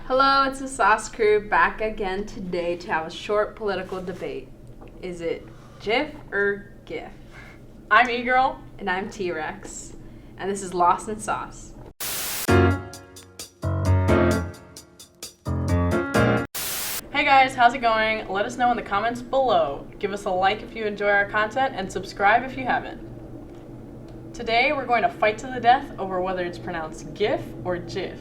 Hello, it's the Sauce Crew back again today to have a short political debate. Is it GIF or GIF? I'm E-Girl. And I'm T-Rex. And this is Lost in Sauce. Hey guys, how's it going? Let us know in the comments below. Give us a like if you enjoy our content and subscribe if you haven't. Today we're going to fight to the death over whether it's pronounced GIF or GIF.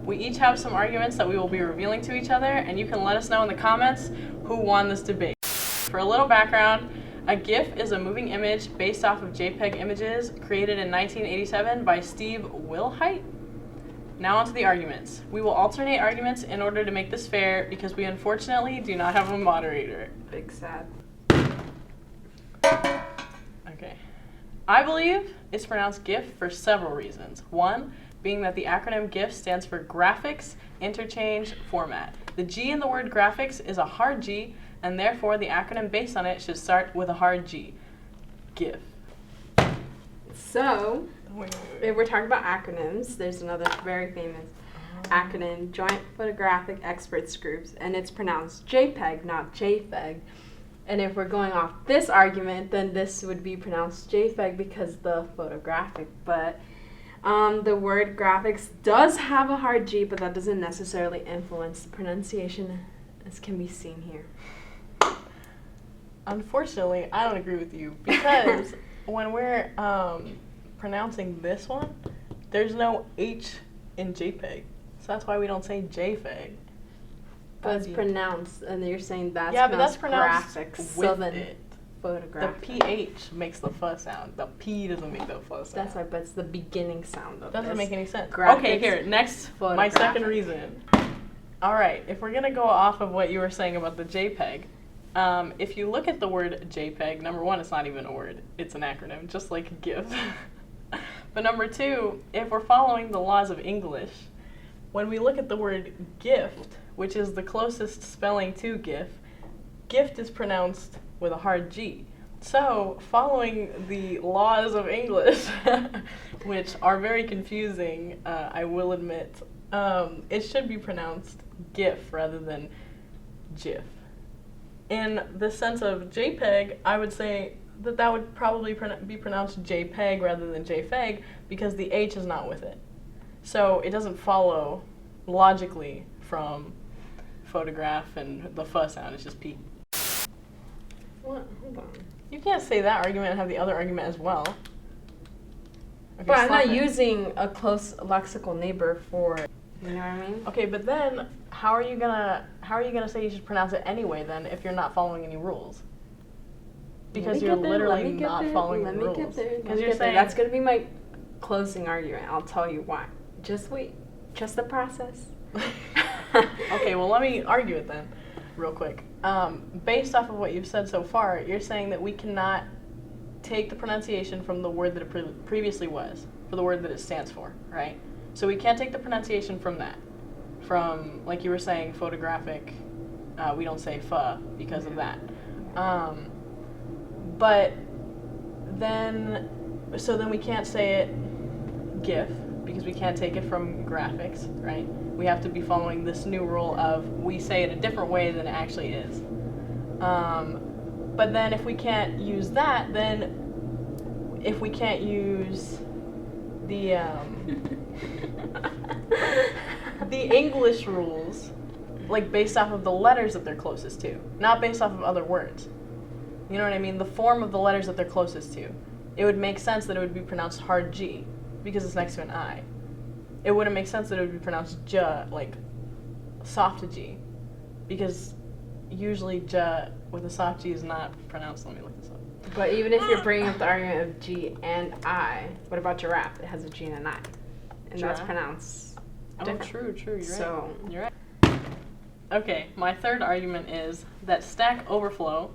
We each have some arguments that we will be revealing to each other, and you can let us know in the comments who won this debate. For a little background, a GIF is a moving image based off of JPEG images created in 1987 by Steve Wilhite. Now onto the arguments. We will alternate arguments in order to make this fair because we unfortunately do not have a moderator. Big sad. Okay. I believe it's pronounced GIF for several reasons. One, being that the acronym GIF stands for Graphics Interchange Format. The G in the word graphics is a hard G, and therefore the acronym based on it should start with a hard G. GIF. So, if we're talking about acronyms, there's another very famous acronym, Joint Photographic Experts Groups, and it's pronounced JPEG, not JPEG. And if we're going off this argument, then this would be pronounced JPEG because the photographic, but the word graphics does have a hard G, but that doesn't necessarily influence the pronunciation, as can be seen here. Unfortunately, I don't agree with you because when we're pronouncing this one, there's no H in JPEG. So that's why we don't say JPEG. But it's pronounced, and you're saying that's pronounced graphics, with so then it. photographic. The PH makes the fuss sound. The P doesn't make the fuss sound. That's right, but it's the beginning sound of Doesn't this. make any sense. Graphics, Okay, here, next, my second reason. All right, if we're going to go off of what you were saying about the JPEG, if you look at the word JPEG, number one, it's not even a word. It's an acronym, just like GIF. But number two, if we're following the laws of English, when we look at the word gift, which is the closest spelling to GIF, gift is pronounced with a hard G. So, following the laws of English, which are very confusing, I will admit, it should be pronounced GIF rather than GIF. In the sense of JPEG, I would say that would probably be pronounced JPEG rather than JPEG because the H is not with it. So it doesn't follow logically from photograph and the fuss sound, it's just P. What? Hold on. You can't say that argument and have the other argument as well. Okay, but I'm not using a close lexical neighbor for it. You know what I mean? Okay, but then how are you gonna say you should pronounce it anyway then if you're not following any rules? Because you're literally not following the rules. Let me get there. Because you're saying that's gonna be my closing argument. I'll tell you why. Just wait. Trust the process. Okay, well let me argue it then, real quick. Based off of what you've said so far, you're saying that we cannot take the pronunciation from the word that it previously was, for the word that it stands for, right? So we can't take the pronunciation from that. From, like you were saying, photographic, we don't say pho because of that. But then, so then we can't say it GIF because we can't take it from graphics, right? We have to be following this new rule of we say it a different way than it actually is. But then if we can't use that, then if we can't use the the English rules, like based off of the letters that they're closest to, not based off of other words. You know what I mean? The form of the letters that they're closest to. It would make sense that it would be pronounced hard G because it's next to an I. It wouldn't make sense that it would be pronounced J, like soft G, because usually J with a soft G is not pronounced. Let me look this up. But even if you're bringing up the argument of G and I, what about giraffe? It has a G and an I, and Giraffe? that's pronounced different. True, you're right. So You're right. Okay, my third argument is that Stack Overflow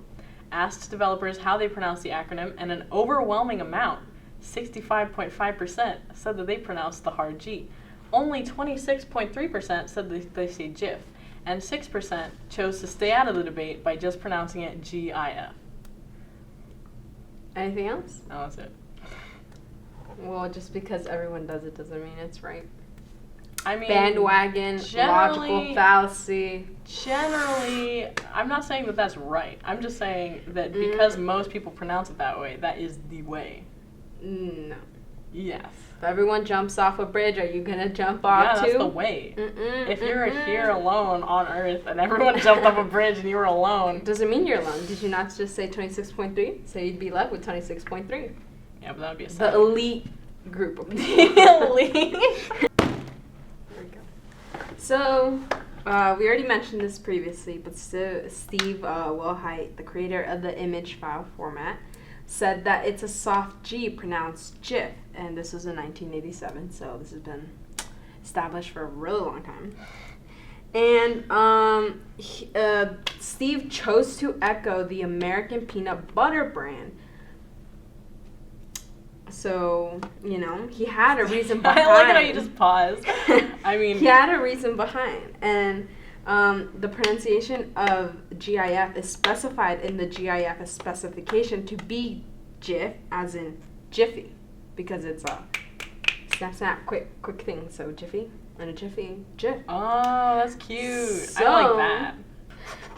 asked developers how they pronounce the acronym, and an overwhelming amount, 65.5%, said that they pronounced the hard G. Only 26.3% said that they say GIF, and 6% chose to stay out of the debate by just pronouncing it GIF. Anything else? No, that's it. Well, just because everyone does it doesn't mean it's right. I mean, bandwagon, logical fallacy. Generally, I'm not saying that that's right. I'm just saying that because most people pronounce it that way, that is the way. No. Yes. If everyone jumps off a bridge, are you going to jump off too? Yeah, that's the way. If you're here alone on Earth and everyone jumped off a bridge and you were alone. Doesn't mean you're alone. Did you not just say 26.3? So you'd be left with 26.3. Yeah, but that would be a The elite group of people. The elite. There we go. So, we already mentioned this previously, but Steve Wilhite, the creator of the image file format, said that it's a soft G pronounced GIF, and this was in 1987, so this has been established for a really long time. And Steve chose to echo the American peanut butter brand. So, you know, he had a reason behind. I like how you just paused. I mean, he had a reason behind, and the pronunciation of GIF is specified in the GIF specification to be GIF, as in Jiffy, because it's a snap, quick thing. So Jiffy and a Jiffy, GIF. Oh, that's cute. So, I like that.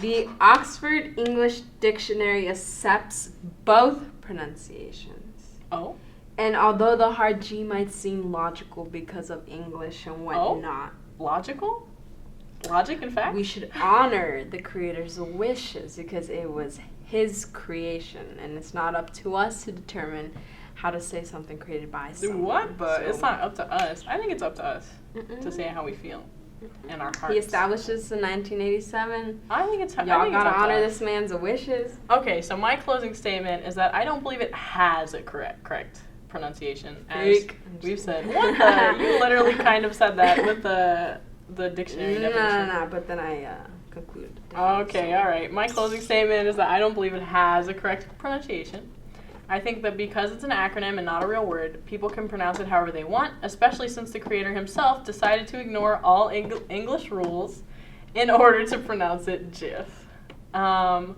The Oxford English Dictionary accepts both pronunciations. Oh. And although the hard G might seem logical because of English and whatnot. Logical? Logic, in fact? We should honor the creator's wishes because it was his creation, and it's not up to us to determine how to say something created by someone. What? But it's not up to us. I think it's up to us to say how we feel and our hearts. He established this in 1987. I think it's y'all gotta honor this man's wishes. Okay, so my closing statement is that I don't believe it has a correct pronunciation. As we've said. What the? You literally kind of said that with the dictionary definition. No, but then I concluded. Okay, all right. My closing statement is that I don't believe it has a correct pronunciation. I think that because it's an acronym and not a real word, people can pronounce it however they want, especially since the creator himself decided to ignore all English rules in order to pronounce it GIF. That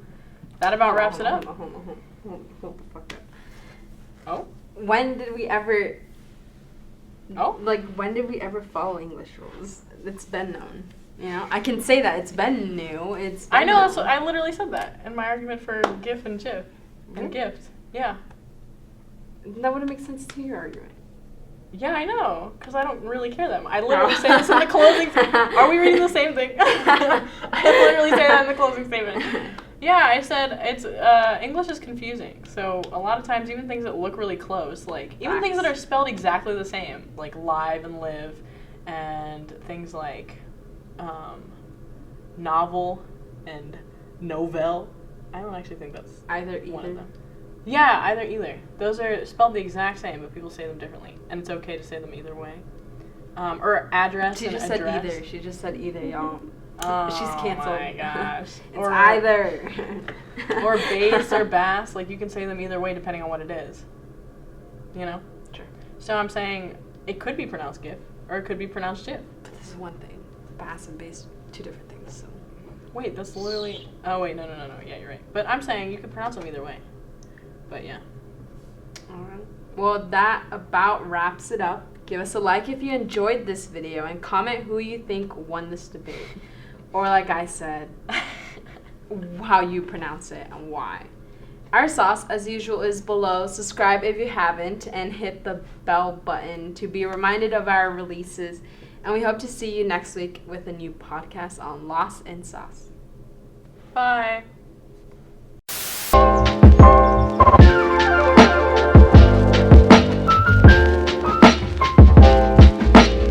about wraps it up. Hold the fuck up. Oh? When did we ever... Oh? Like, when did we ever follow English rules? It's been known. You know? I can say that. It's been new. I know. That's what, I literally said that in my argument for GIF and GIF. And gift. Yeah. That wouldn't make sense to your argument. Yeah, I know, because I don't really care that much. I literally say this in the closing statement. Are we reading the same thing? I literally say that in the closing statement. Yeah, I said it's English is confusing. So a lot of times, even things that look really close, like even things that are spelled exactly the same, like live and live, and things like novel and novelle. I don't actually think that's one of them. Yeah, either. Those are spelled the exact same, but people say them differently, and it's okay to say them either way. Or address She and just address. said either. She just said either, y'all. Oh, she's canceled. Oh my gosh. It's or either. Or bass or bass. Like, you can say them either way depending on what it is. You know? Sure. So I'm saying it could be pronounced GIF, or it could be pronounced GIF. But this is one thing. Bass and bass, two different things, so. Wait, that's literally... Oh, wait, no. Yeah, you're right. But I'm saying you could pronounce them either way. But yeah. Alright. Well, that about wraps it up. Give us a like if you enjoyed this video and comment who you think won this debate. Or like I said, how you pronounce it and why. Our sauce, as usual, is below. Subscribe if you haven't and hit the bell button to be reminded of our releases. And we hope to see you next week with a new podcast on Lost in Sauce. Bye.